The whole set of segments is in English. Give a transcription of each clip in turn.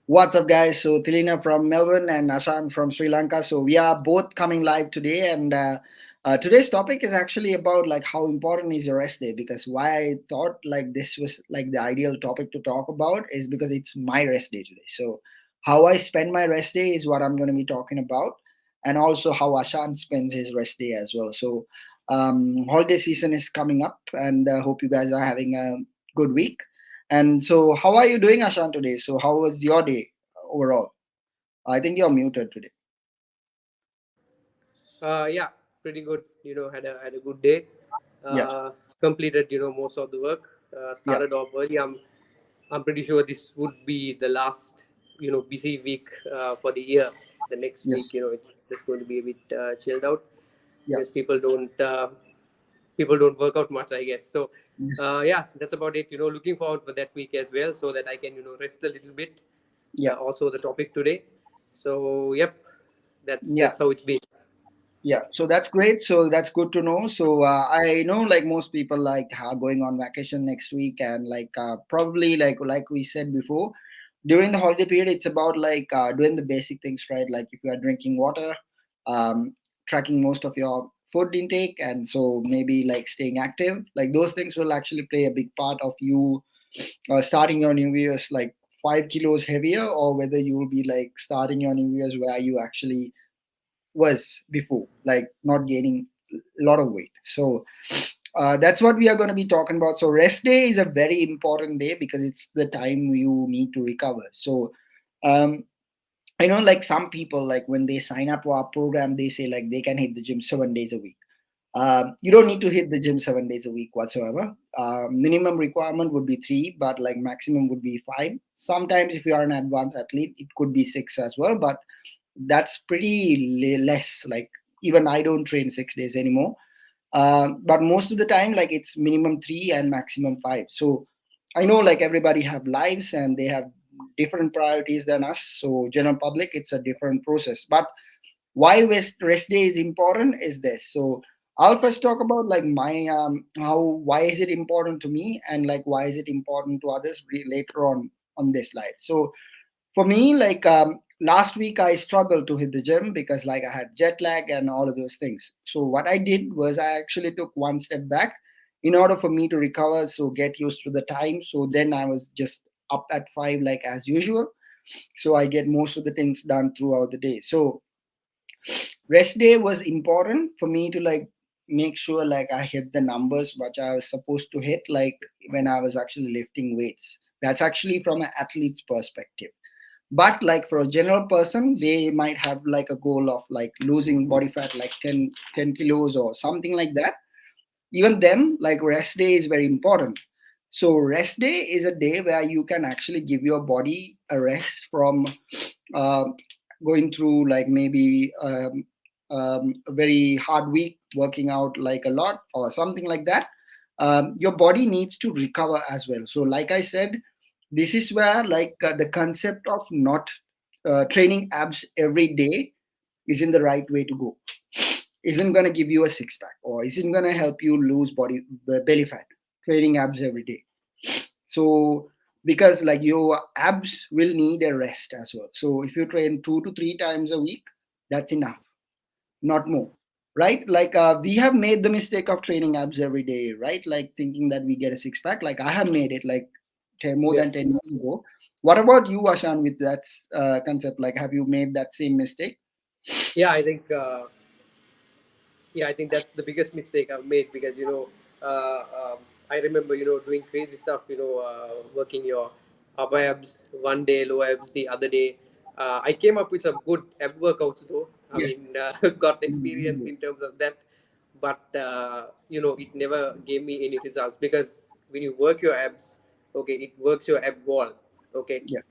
What's up, guys? So, Tilina from Melbourne and Asan from Sri Lanka. So, we are both coming live today, and today's topic is actually about like how important is your rest day. Because why I thought like this was like the ideal topic to talk about is because it's my rest day today. So, how I spend my rest day is what I'm going to be talking about, and also how Ashan spends his rest day as well. So, holiday season is coming up, and hope you guys are having a good week. And so, how are you doing, Ashan, today? So, how was your day overall? I think you're muted today. Yeah, pretty good. Had a good day. Yeah, Completed most of the work. yeah, Started off early. I'm pretty sure this would be the last busy week for the year. The next week, yes, it's just going to be a bit chilled out yeah, because people don't work out much, I guess. So yes, yeah, that's about it. Looking forward for that week as well, so that I can rest a little bit. yeah, Also the topic today. So yep, that's yeah. that's how it's been. Yeah, so that's great. So that's good to know. So I know like most people like are going on vacation next week, and like probably like we said before, during the holiday period, it's about like doing the basic things, right? Like if you are drinking water, um, tracking most of your food intake, and so maybe like staying active. Like those things will actually play a big part of you starting your New Year's like 5 kilos heavier, or whether you will be like starting your New Year's where you actually was before, like not gaining a lot of weight. So that's what we are going to be talking about. So rest day is a very important day because it's the time you need to recover. So um, I know like some people like when they sign up for our program, they say like they can hit the gym 7 days a week. You don't need to hit the gym 7 days a week whatsoever. Minimum requirement would be three, but like maximum would be five. Sometimes if you are an advanced athlete, it could be six as well. But that's pretty less. Like even I don't train 6 days anymore. But most of the time, like it's minimum three and maximum five. So I know like everybody have lives and they have different priorities than us. So general public, it's a different process. But why rest day is important is this. So I'll first talk about like my how why is it important to me and like why is it important to others later on this life. So for me, like last week I struggled to hit the gym because like I had jet lag and all of those things. So what I did was I actually took one step back in order for me to recover, so get used to the time. So then I was just up at 5 like as usual, so I get most of the things done throughout the day. So rest day was important for me to like make sure like I hit the numbers which I was supposed to hit, like when I was actually lifting weights. That's actually from an athlete's perspective. But like for a general person, they might have like a goal of like losing body fat like 10 kilos or something like that. Even them, like rest day is very important. So rest day is a day where you can actually give your body a rest from uh, going through like maybe a very hard week working out like a lot or something like that. Your body needs to recover as well. So like I said, this is where like the concept of not training abs every day isn't the right way to go. Isn't going to give you a six pack or isn't going to help you lose belly fat. Training abs every day. So because like your abs will need a rest as well. So if you train 2 to 3 times a week, that's enough, not more. Right? Like we have made the mistake of training abs every day, right? Like thinking that we get a six pack. Like I have made it like more Yeah. than 10 years ago. What about you, Ashan, with that concept? Like, have you made that same mistake? Yeah, I think that's the biggest mistake I've made because I remember doing crazy stuff. Working your upper abs one day, low abs the other day. I came up with some good ab workouts though. I Yes. mean, got experience Mhm. in terms of that, but it never gave me any results because when you work your abs, okay, it works your ab wall, okay, Yeah.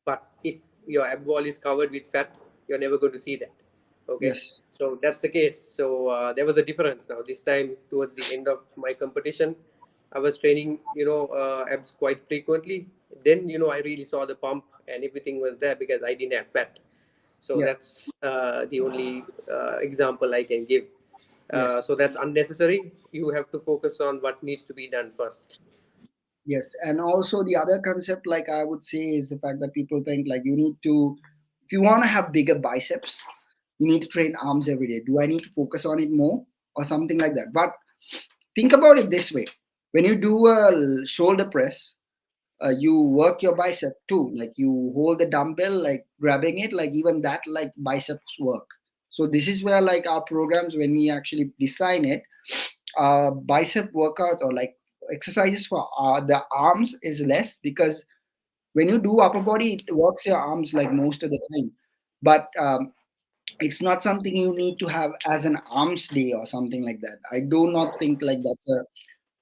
but if your ab wall is covered with fat, you're never going to see that. Okay, Yes. so that's the case. So there was a difference. Now this time towards the end of my competition, I was training, abs quite frequently. Then I really saw the pump and everything was there because I didn't have fat. So Yeah. that's the only example I can give. Yes. So that's unnecessary. You have to focus on what needs to be done first. Yes, and also the other concept, like I would say, is the fact that people think like you need to, if you want to have bigger biceps, you need to train arms every day. Do I need to focus on it more or something like that? But think about it this way: when you do a shoulder press, you work your bicep too. Like you hold the dumbbell, like grabbing it, like even that, like biceps work. So this is where like our programs, when we actually design it, bicep workout or like exercises for the arms is less, because when you do upper body it works your arms like most of the time, but it's not something you need to have as an arms day or something like that. I do not think like that's a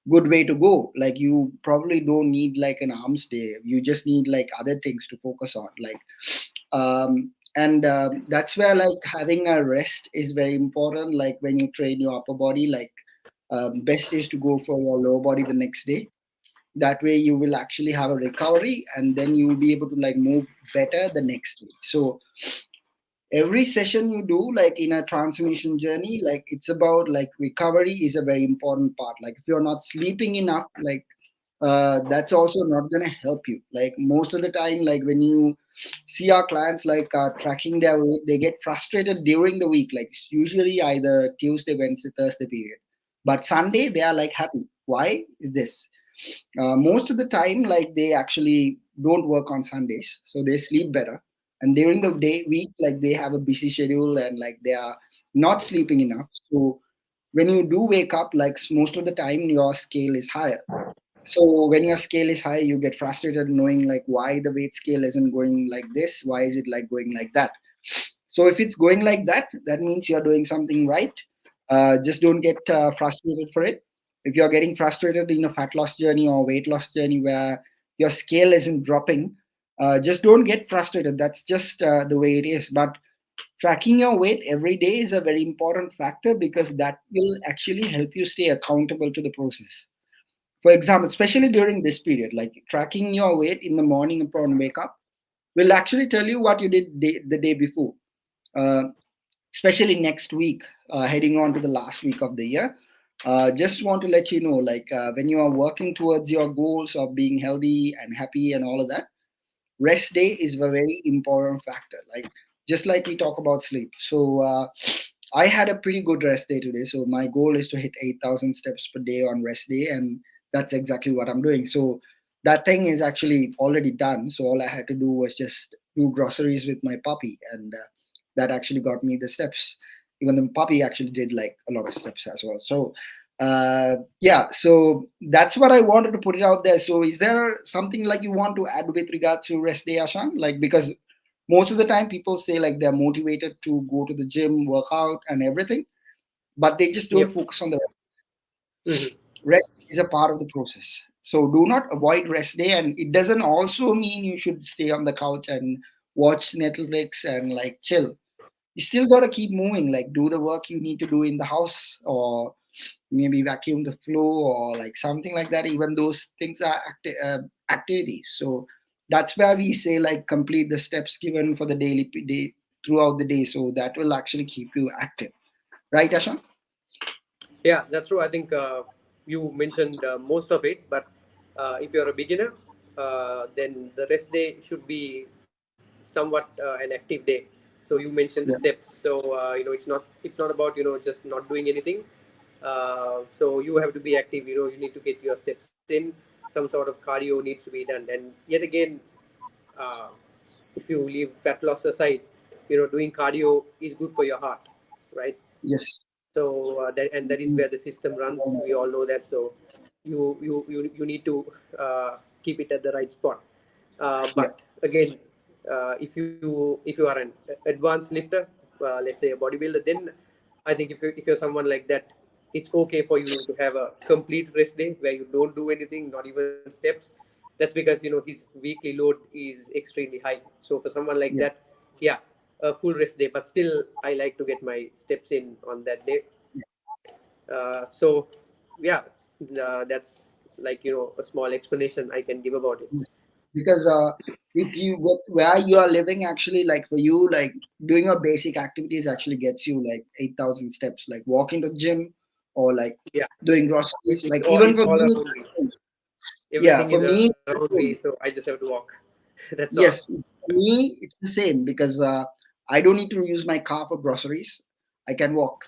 good way to go. Like you probably don't need like an arms day, you just need like other things to focus on, like and that's where like having a rest is very important. Like when you train your upper body, like best is to go for your lower body the next day. That way you will actually have a recovery, and then you will be able to like move better the next day. So every session you do like in a transformation journey, like it's about like recovery is a very important part. Like if you're not sleeping enough, like that's also not going to help you. Like most of the time, like when you see our clients like tracking their weight, they get frustrated during the week. Like it's usually either Tuesday, Wednesday, Thursday period, but Sunday they are like happy. Why is this? Most of the time, like they actually don't work on Sundays, so they sleep better. And during the day week, like they have a busy schedule and like they are not sleeping enough. So when you do wake up, like most of the time your scale is higher. So when your scale is high, you get frustrated knowing like why the weight scale isn't going like this, why is it like going like that. So if it's going like that, that means you're doing something right. Just don't get frustrated for it. If you're getting frustrated in a fat loss journey or weight loss journey where your scale isn't dropping, just don't get frustrated. That's just the way it is. But tracking your weight every day is a very important factor, because that will actually help you stay accountable to the process. For example, especially during this period, like tracking your weight in the morning upon wake up will actually tell you what you did the day before. Uh, Especially next week, heading on to the last week of the year. Just want to let you know, like when you are working towards your goals of being healthy and happy and all of that, rest day is a very important factor. Like just like we talk about sleep. So I had a pretty good rest day today. So my goal is to hit 8,000 steps per day on rest day, and that's exactly what I'm doing. So that thing is actually already done. So all I had to do was just do groceries with my puppy, and that actually got me the steps. Even the puppy actually did like a lot of steps as well. So yeah, so that's what I wanted to put it out there. So is there something like you want to add with regard to rest day, Ashan? Like because most of the time people say like they're motivated to go to the gym, work out and everything, but they just don't Yep. focus on the rest. Hmm. Rest is a part of the process. So do not avoid rest day, and it doesn't also mean you should stay on the couch and watch Netflix and like chill. You still got to keep moving, like do the work you need to do in the house, or maybe vacuum the floor or like something like that. Even those things are activities. So that's where we say like complete the steps given for the daily day throughout the day, so that will actually keep you active, right, Ashan? Yeah, that's true. I think you mentioned most of it, but if you're a beginner, then the rest day should be somewhat an active day. So you mentioned the Yeah, steps. So it's not about just not doing anything. So you have to be active. You need to get your steps in. Some sort of cardio needs to be done. And yet again, uh, if you leave fat loss aside, doing cardio is good for your heart, right? yes. So that is where the system runs. We all know that. So you need to keep it at the right spot. Yeah, But again, if you are an advanced lifter, let's say a bodybuilder, then I think if you're someone like that, it's okay for you to have a complete rest day where you don't do anything, not even steps. That's because his weekly load is extremely high. So for someone like yeah, that, yeah, a full rest day, but still I like to get my steps in on that day. So yeah, that's like a small explanation I can give about it. yes. Because with you, with where you are living, actually, like for you, like doing your basic activities actually gets you like 8,000 steps, like walking to the gym or like Yeah, doing groceries. it's Like all even it's for all me, around it's me. Yeah, Everything for is me, around it's me, the so same. I just have to walk. That's all. Yes, for me, it's the same because I don't need to use my car for groceries. I can walk,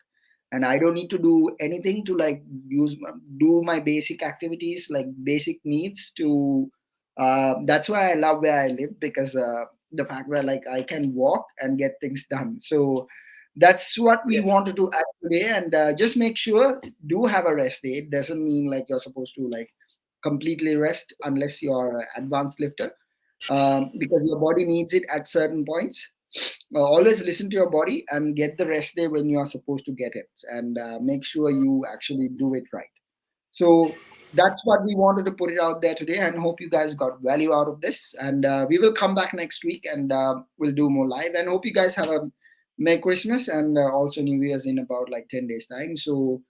and I don't need to do anything to like do my basic activities, like basic needs. To That's why I love where I live, because the fact that like I can walk and get things done. So that's what we Yes. wanted to add today, and just make sure do have a rest day. It doesn't mean like you're supposed to like completely rest unless you're an advanced lifter, because your body needs it at certain points. Always listen to your body and get the rest day when you are supposed to get it, and make sure you actually do it right. So that's what we wanted to put it out there today, and hope you guys got value out of this. And we will come back next week, and we'll do more live. And hope you guys have a Merry Christmas and also New Year's in about like 10 days time. So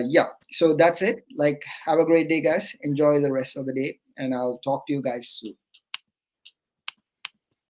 yeah, so that's it. Like, have a great day, guys. Enjoy the rest of the day, and I'll talk to you guys soon.